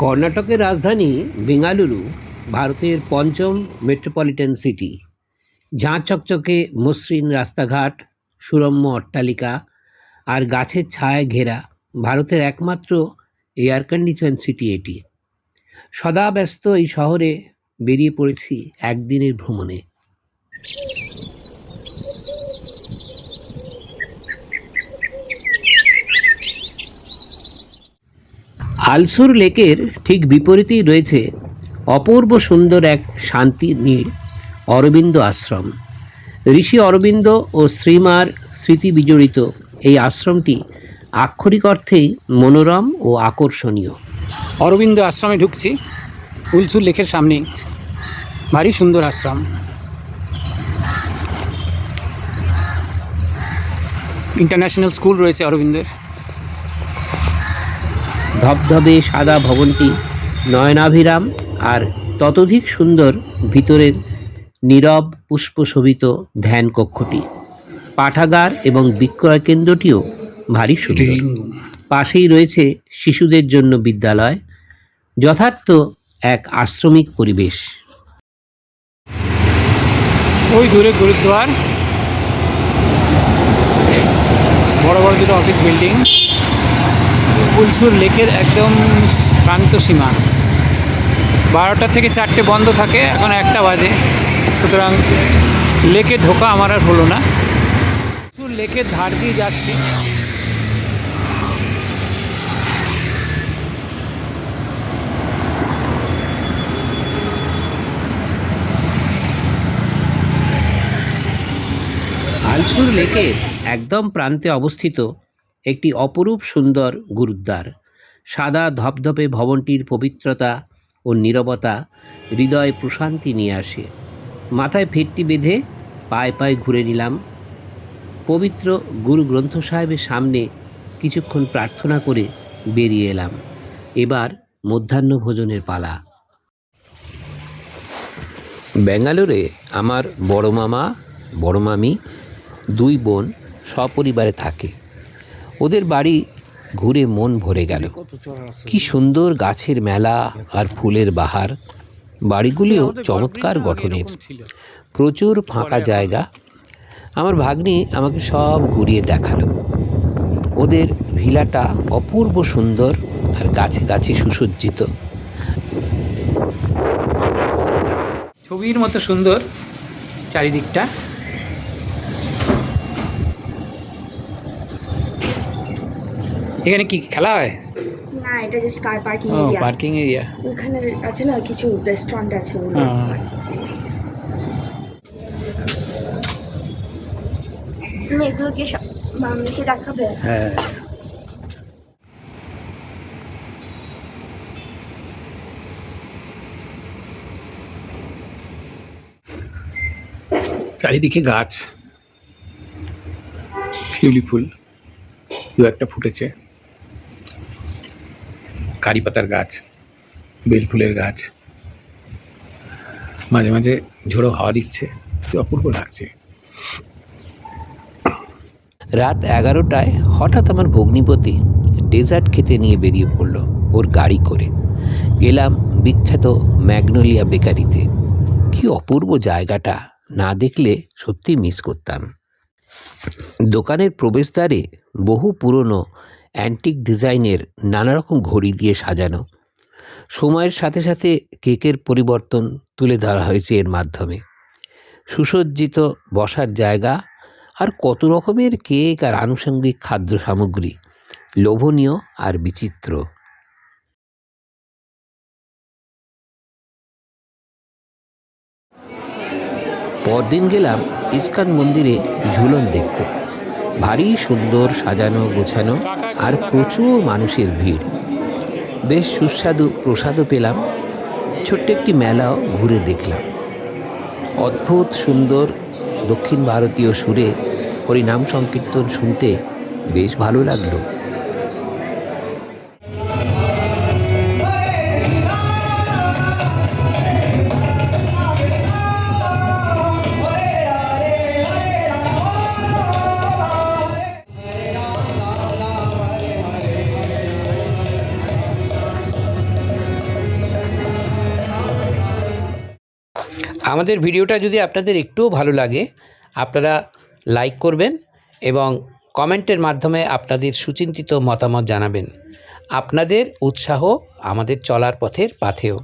কর্ণাটকের রাজধানী বেঙ্গালুরু ভারতের পঞ্চম মেট্রোপলিটন সিটি। ঝাঁ চকচকে মসৃণ রাস্তাঘাট, সুরম্য অট্টালিকা আর গাছের ছায়ায় ঘেরা ভারতের একমাত্র এয়ার কন্ডিশন সিটি এটি। সদা ব্যস্ত এই শহরে বেরিয়ে পড়েছি একদিনের ভ্রমণে। আলসুর লেকের ঠিক বিপরীতেই রয়েছে অপূর্ব সুন্দর এক শান্তি নীড় অরবিন্দ আশ্রম। ঋষি অরবিন্দ ও শ্রীমার স্মৃতি বিজড়িত এই আশ্রমটি আক্ষরিক অর্থেই মনোরম ও আকর্ষণীয়। অরবিন্দ আশ্রমে ঢুকছি, উলসুর লেকের সামনেই। ভারী সুন্দর আশ্রম। ইন্টারন্যাশনাল স্কুল রয়েছে অরবিন্দের। ধবধবে সাদা ভবনটি নয়নাভিরাম, আর ততোধিক সুন্দর ভিতরের নীরব পুষ্পশোভিত ধ্যান কক্ষটি। পাঠাগার এবং বিক্রয় কেন্দ্রটিও ভারী সুন্দর। পাশেই রয়েছে শিশুদের জন্য বিদ্যালয়, যথার্থ এক আশ্রমিক পরিবেশ। ওই দূরে গুরুদ্বার, বড় বড় দুটো অফিস বিল্ডিং। উলসুর লেকের একদম প্রান্ত সীমা। 12টা থেকে 4টে বন্ধ থাকে, এখন 1টা বাজে, সুতরাং লেকে ঢোকা আমার আর হলো না। উলসুর লেকের ধার দিয়ে যাচ্ছি। আলসুর লেকের একদম প্রান্তে অবস্থিত একটি অপরূপ সুন্দর গুরুদ্বার। সাদা ধপধপে ভবনটির পবিত্রতা ও নীরবতা হৃদয়ে প্রশান্তি নিয়ে আসে। মাথায় ফেটটি বেঁধে পায়ে পায়ে ঘুরে নিলাম। পবিত্র গুরু গ্রন্থ সাহেবের সামনে কিছুক্ষণ প্রার্থনা করে বেরিয়ে এলাম। এবার মধ্যাহ্ন ভোজনের পালা। ব্যাঙ্গালোরে আমার বড় মামা, বড় মামি, 2 বোন সপরিবারে থাকে। ওদের বাড়ি ঘুরে মন ভরে গেল। কি সুন্দর গাছের মেলা আর ফুলের বাহার। বাড়িগুলিও চমৎকার গঠনের, প্রচুর ফাঁকা জায়গা। আমার ভাগ্নি আমাকে সব ঘুরিয়ে দেখালো। ওদের ভিলাটা অপূর্ব সুন্দর আর গাছে গাছে সুসজ্জিত। ছবির মতো সুন্দর চারিদিকটা। এখানে কি খেলা হয়? না, এটা জাস্ট কার পার্কিং ও, এরিয়া। Parking area. ওখানে আছে না কিছু রেস্টুরেন্ট আছে ওগুলো। তুমি এগুলো কি মামনিকে দেখাবে? হ্যাঁ, চারিদিকে গাছ, শিউলি ফুল 2-1টা ফুটেছে, কারি পাতার গাছ, বেল ফুলের গাছ। মাঝে মাঝে ঝোড়ো হাওয়া দিচ্ছে, কি অপূর্ব লাগছে। রাত 11টায় হঠাৎ আমার ভগ্নিপতি ডেজার্ট খেতে নিয়ে বেরিয়ে পড়ল ওর গাড়ি করে। গেলাম বিখ্যাত ম্যাগনোলিয়া বেকারিতে। কি অপূর্ব জায়গাটা, না দেখলে সত্যি মিস করতাম। দোকানের প্রবেশদ্বারে বহু পুরনো অ্যান্টিক ডিজাইনের নানা রকম ঘড়ি দিয়ে সাজানো। সময়ের সাথে সাথে কেকের পরিবর্তন তুলে ধরা হয়েছে এর মাধ্যমে। সুসজ্জিত বসার জায়গা আর কত রকমের কেক আর আনুষঙ্গিক খাদ্য সামগ্রী, লোভনীয় আর বিচিত্র। পরদিন গেলাম ইস্কন মন্দিরে ঝুলন দেখতে। ভারী সুন্দর সাজানো গোছানো আর প্রচুর মানুষের ভিড়। বেশ সুস্বাদু প্রসাদও পেলাম। ছোট্ট একটি মেলাও ঘুরে দেখলাম। অদ্ভুত সুন্দর দক্ষিণ ভারতীয় সুরে হরিনাম সংকীর্তন শুনতে বেশ ভালো লাগলো। আমাদের ভিডিওটা যদি আপনাদের একটুও ভালো লাগে আপনারা লাইক করবেন এবং কমেন্টের মাধ্যমে আপনাদের সুচিন্তিত মতামত জানাবেন। আপনাদের উৎসাহ আমাদের চলার পথের পাথেয়।